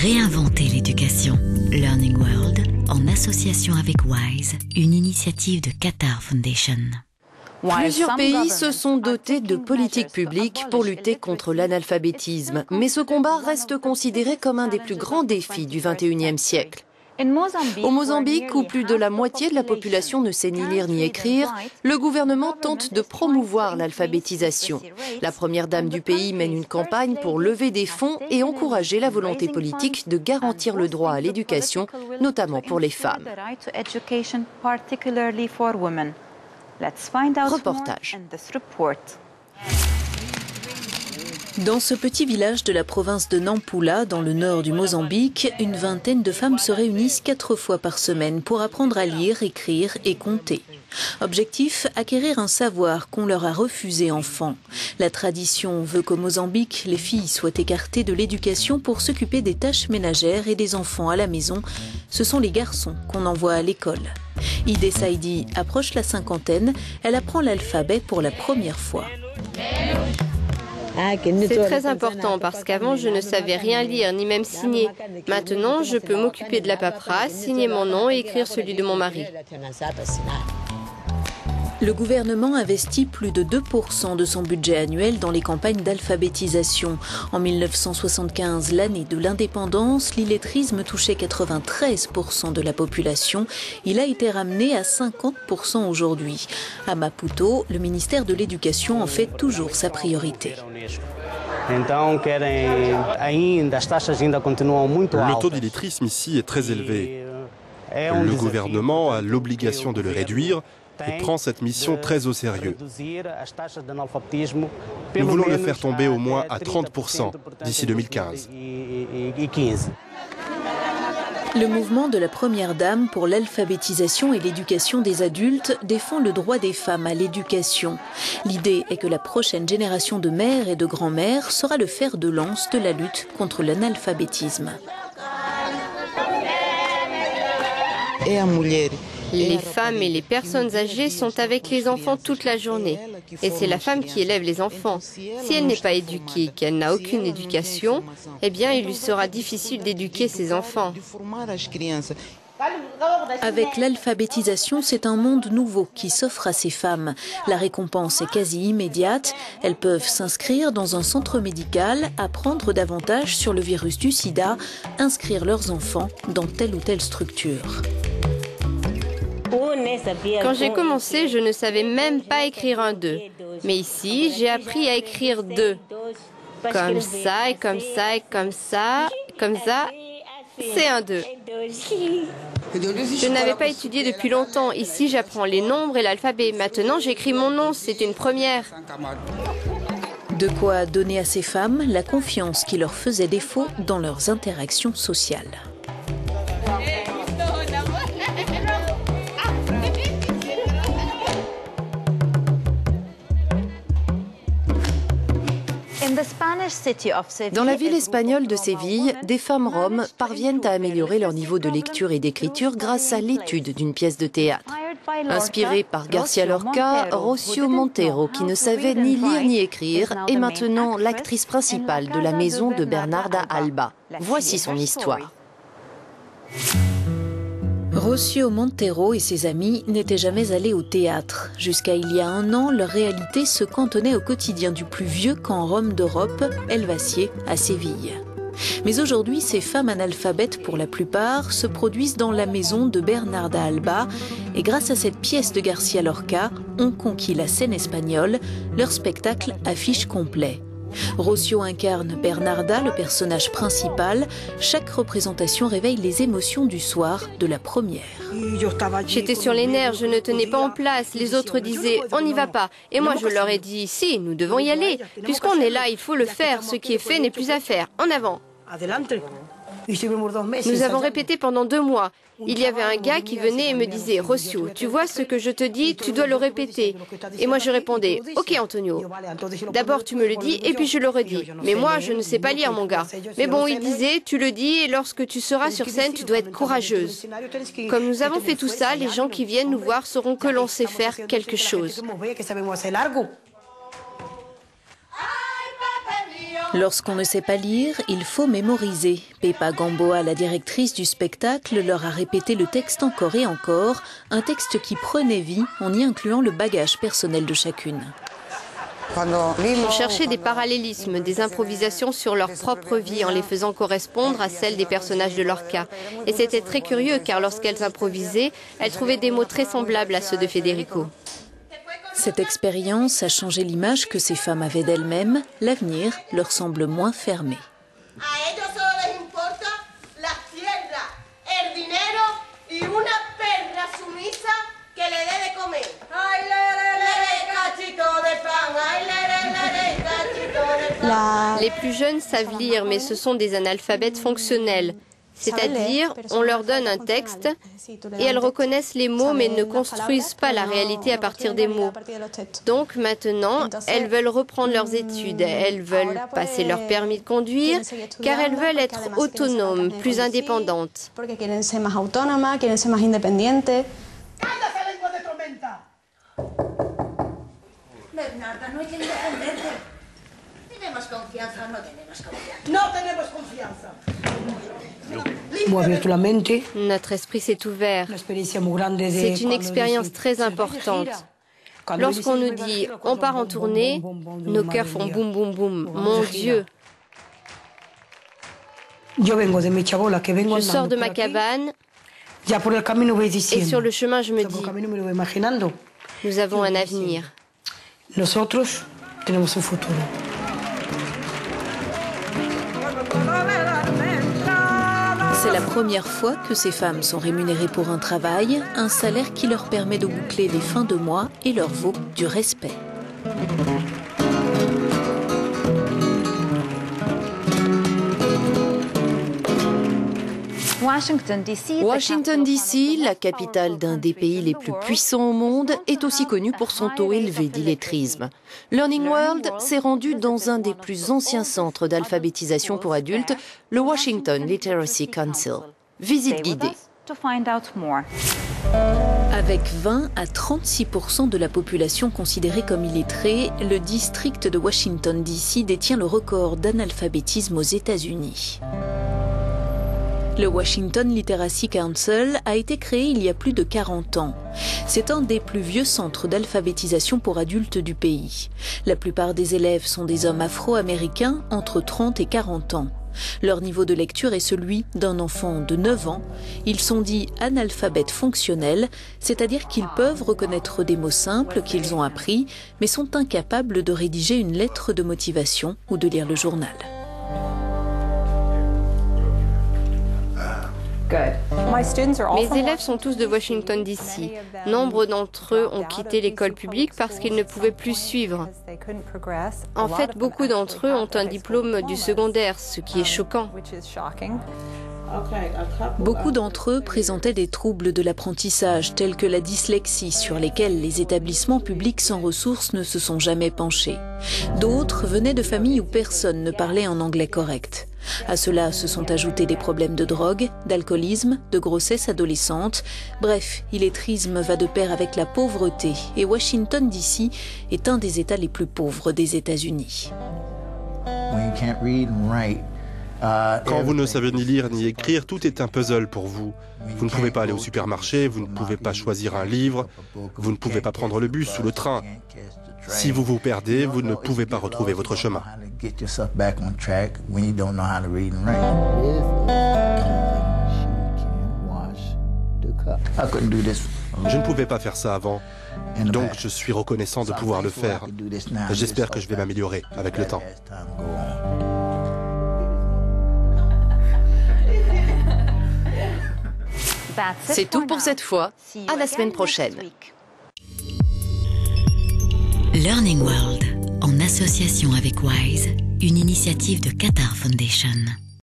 Réinventer l'éducation. Learning World, en association avec WISE, une initiative de Qatar Foundation. Plusieurs pays se sont dotés de politiques publiques pour lutter contre l'analphabétisme, mais ce combat reste considéré comme un des plus grands défis du XXIe siècle. Au Mozambique, où plus de la moitié de la population ne sait ni lire ni écrire, le gouvernement tente de promouvoir l'alphabétisation. La première dame du pays mène une campagne pour lever des fonds et encourager la volonté politique de garantir le droit à l'éducation, notamment pour les femmes. Reportage. Dans ce petit village de la province de Nampula, dans le nord du Mozambique, une vingtaine de femmes se réunissent 4 fois par semaine pour apprendre à lire, écrire et compter. Objectif, acquérir un savoir qu'on leur a refusé enfant. La tradition veut qu'au Mozambique, les filles soient écartées de l'éducation pour s'occuper des tâches ménagères et des enfants à la maison. Ce sont les garçons qu'on envoie à l'école. Idé Saidi approche la cinquantaine, elle apprend l'alphabet pour la première fois. C'est très important parce qu'avant je ne savais rien lire ni même signer. Maintenant je peux m'occuper de la paperasse, signer mon nom et écrire celui de mon mari. Le gouvernement investit plus de 2% de son budget annuel dans les campagnes d'alphabétisation. En 1975, l'année de l'indépendance, l'illettrisme touchait 93% de la population. Il a été ramené à 50% aujourd'hui. À Maputo, le ministère de l'Éducation en fait toujours sa priorité. Le taux d'illettrisme ici est très élevé. Le gouvernement a l'obligation de le réduire et prend cette mission très au sérieux. Nous voulons le faire tomber au moins à 30% d'ici 2015. Le mouvement de la Première Dame pour l'alphabétisation et l'éducation des adultes défend le droit des femmes à l'éducation. L'idée est que la prochaine génération de mères et de grands-mères sera le fer de lance de la lutte contre l'analphabétisme. Les femmes et les personnes âgées sont avec les enfants toute la journée. Et c'est la femme qui élève les enfants. Si elle n'est pas éduquée, qu'elle n'a aucune éducation, eh bien il lui sera difficile d'éduquer ses enfants. Avec l'alphabétisation, c'est un monde nouveau qui s'offre à ces femmes. La récompense est quasi immédiate. Elles peuvent s'inscrire dans un centre médical, apprendre davantage sur le virus du sida, inscrire leurs enfants dans telle ou telle structure. Quand j'ai commencé, je ne savais même pas écrire un 2. Mais ici, j'ai appris à écrire 2. Comme ça, et comme ça, et comme ça, comme ça. C'est un 2. Je n'avais pas étudié depuis longtemps. Ici, j'apprends les nombres et l'alphabet. Maintenant, j'écris mon nom. C'est une première. De quoi donner à ces femmes la confiance qui leur faisait défaut dans leurs interactions sociales. Dans la ville espagnole de Séville, des femmes roms parviennent à améliorer leur niveau de lecture et d'écriture grâce à l'étude d'une pièce de théâtre. Inspirée par García Lorca, Rocío Montero, qui ne savait ni lire ni écrire, est maintenant l'actrice principale de la maison de Bernarda Alba. Voici son histoire. Rocío Montero et ses amis n'étaient jamais allés au théâtre. Jusqu'à il y a 1 an, leur réalité se cantonnait au quotidien du plus vieux camp rom d'Europe, El Vacié, à Séville. Mais aujourd'hui, ces femmes analphabètes, pour la plupart, se produisent dans la maison de Bernarda Alba et grâce à cette pièce de García Lorca, ont conquis la scène espagnole. Leur spectacle affiche complet. Rocío incarne Bernarda, le personnage principal. Chaque représentation réveille les émotions du soir de la première. J'étais sur les nerfs, je ne tenais pas en place. Les autres disaient « on n'y va pas ». Et moi je leur ai dit « si, nous devons y aller. Puisqu'on est là, il faut le faire. Ce qui est fait n'est plus à faire. En avant ». Nous avons répété pendant 2 mois. Il y avait un gars qui venait et me disait « Rocío, tu vois ce que je te dis, tu dois le répéter ». Et moi je répondais « Ok Antonio, d'abord tu me le dis et puis je le redis. Mais moi je ne sais pas lire mon gars. Mais bon, il disait « tu le dis et lorsque tu seras sur scène, tu dois être courageuse ». Comme nous avons fait tout ça, les gens qui viennent nous voir sauront que l'on sait faire quelque chose. Lorsqu'on ne sait pas lire, il faut mémoriser. Pepa Gamboa, la directrice du spectacle, leur a répété le texte encore et encore, un texte qui prenait vie en y incluant le bagage personnel de chacune. On cherchait des parallélismes, des improvisations sur leur propre vie en les faisant correspondre à celles des personnages de Lorca. Et c'était très curieux car lorsqu'elles improvisaient, elles trouvaient des mots très semblables à ceux de Federico. Cette expérience a changé l'image que ces femmes avaient d'elles-mêmes. L'avenir leur semble moins fermé. Les plus jeunes savent lire, mais ce sont des analphabètes fonctionnels. C'est-à-dire, on leur donne un texte et elles reconnaissent les mots mais ne construisent pas la réalité à partir des mots. Donc maintenant, elles veulent reprendre leurs études, elles veulent passer leur permis de conduire car elles veulent être autonomes, plus indépendantes. Notre esprit s'est ouvert. C'est une expérience très importante. Lorsqu'on nous dit « on part en tournée », nos cœurs font boum boum boum. Mon Dieu! Je sors de ma cabane et sur le chemin je me dis « nous avons un avenir ». C'est la première fois que ces femmes sont rémunérées pour un travail, un salaire qui leur permet de boucler les fins de mois et leur vaut du respect. Washington DC, la capitale d'un des pays les plus puissants au monde, est aussi connue pour son taux élevé d'illettrisme. Learning World s'est rendu dans un des plus anciens centres d'alphabétisation pour adultes, le Washington Literacy Council. Visite guidée. Avec 20 à 36% de la population considérée comme illettrée, le district de Washington DC détient le record d'analphabétisme aux États-Unis. Le Washington Literacy Council a été créé il y a plus de 40 ans. C'est un des plus vieux centres d'alphabétisation pour adultes du pays. La plupart des élèves sont des hommes afro-américains entre 30 et 40 ans. Leur niveau de lecture est celui d'un enfant de 9 ans. Ils sont dits analphabètes fonctionnels, c'est-à-dire qu'ils peuvent reconnaître des mots simples qu'ils ont appris, mais sont incapables de rédiger une lettre de motivation ou de lire le journal. Mes élèves sont tous de Washington DC. Nombre d'entre eux ont quitté l'école publique parce qu'ils ne pouvaient plus suivre. En fait, beaucoup d'entre eux ont un diplôme du secondaire, ce qui est choquant. Beaucoup d'entre eux présentaient des troubles de l'apprentissage tels que la dyslexie sur lesquels les établissements publics sans ressources ne se sont jamais penchés. D'autres venaient de familles où personne ne parlait en anglais correct. À cela se sont ajoutés des problèmes de drogue, d'alcoolisme, de grossesse adolescente. Bref, l'illettrisme va de pair avec la pauvreté et Washington DC est un des États les plus pauvres des États-Unis. Quand vous ne savez ni lire ni écrire, tout est un puzzle pour vous. Vous ne pouvez pas aller au supermarché, vous ne pouvez pas choisir un livre, vous ne pouvez pas prendre le bus ou le train. Si vous vous perdez, vous ne pouvez pas retrouver votre chemin. Je ne pouvais pas faire ça avant, donc je suis reconnaissant de pouvoir le faire. J'espère que je vais m'améliorer avec le temps. C'est tout pour cette fois. À la semaine prochaine. Learning World, en association avec WISE, une initiative de Qatar Foundation.